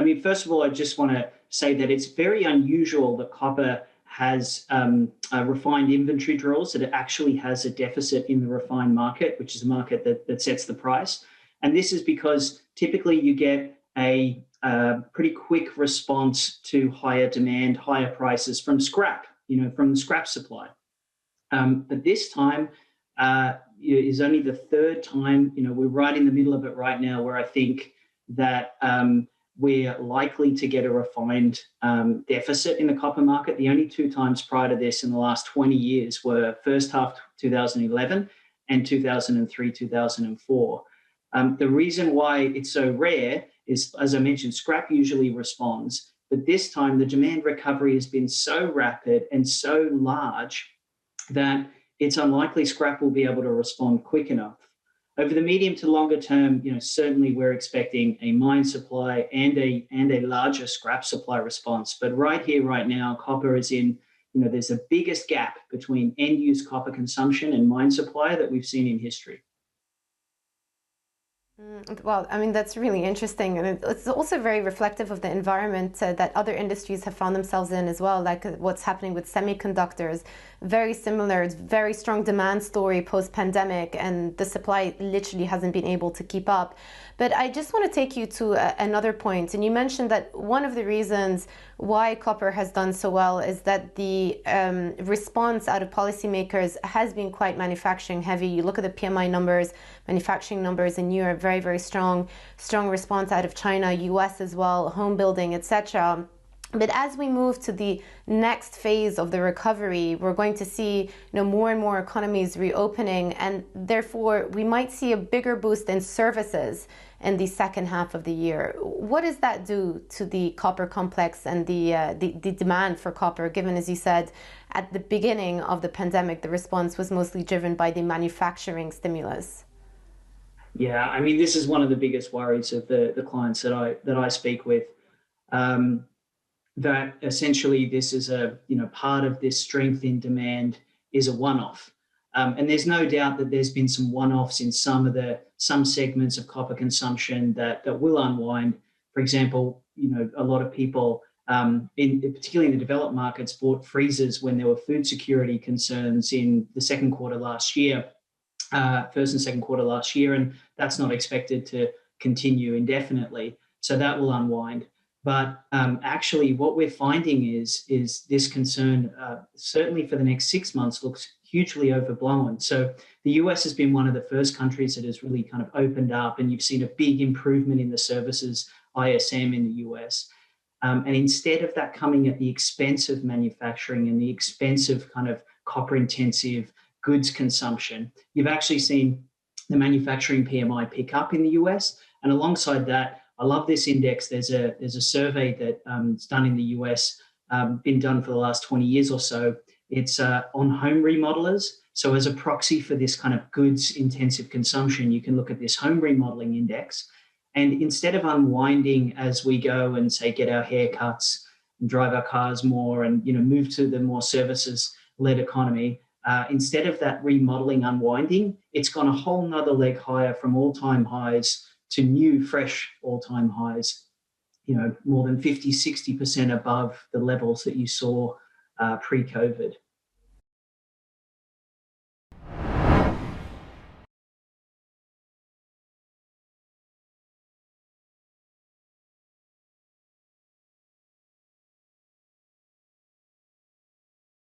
mean, first of all, I just want to say that it's very unusual that copper has refined inventory draws, that it actually has a deficit in the refined market, which is a market that sets the price. And this is because typically you get a pretty quick response to higher demand, higher prices from scrap, from the scrap supply. But this time is only the third time, we're right in the middle of it right now, where I think that we're likely to get a refined deficit in the copper market. The only two times prior to this in the last 20 years were first half 2011 and 2003, 2004. The reason why it's so rare is, as I mentioned, scrap usually responds, but this time the demand recovery has been so rapid and so large that it's unlikely scrap will be able to respond quick enough. Over the medium to longer term, certainly we're expecting a mine supply and a larger scrap supply response. But right here, right now, copper is in, there's the biggest gap between end-use copper consumption and mine supply that we've seen in history. Well, I mean, that's really interesting. And it's also very reflective of the environment that other industries have found themselves in as well, like what's happening with semiconductors. Very similar, it's very strong demand story post-pandemic, and the supply literally hasn't been able to keep up. But I just want to take you to another point. And you mentioned that one of the reasons why copper has done so well is that the response out of policymakers has been quite manufacturing heavy. You look at the PMI numbers, manufacturing numbers in Europe, very, very strong response out of China, US as well, home building, etc. But as we move to the next phase of the recovery, we're going to see more and more economies reopening, and therefore we might see a bigger boost in services in the second half of the year. What does that do to the copper complex and the demand for copper, given, as you said, at the beginning of the pandemic, the response was mostly driven by the manufacturing stimulus? Yeah, I mean, this is one of the biggest worries of the clients that I speak with. That essentially this is part of this strength in demand is a one-off. And there's no doubt that there's been some one-offs in some segments of copper consumption that will unwind. For example, a lot of people, particularly in the developed markets, bought freezers when there were food security concerns in the second quarter last year, first and second quarter last year, and that's not expected to continue indefinitely. So that will unwind. But actually what we're finding is this concern, certainly for the next 6 months, looks hugely overblown. So the US has been one of the first countries that has really kind of opened up, and you've seen a big improvement in the services ISM in the US. And instead of that coming at the expense of manufacturing and the expense of kind of copper intensive goods consumption, you've actually seen the manufacturing PMI pick up in the US. And alongside that, I love this index. There's a survey that's done in the US, been done for the last 20 years or so. It's on home remodelers. So as a proxy for this kind of goods intensive consumption, you can look at this home remodeling index. And instead of unwinding as we go and say get our haircuts and drive our cars more and move to the more services-led economy, instead of that remodeling unwinding, it's gone a whole nother leg higher from all-time highs to new, fresh all-time highs, more than 50, 60% above the levels that you saw pre-COVID.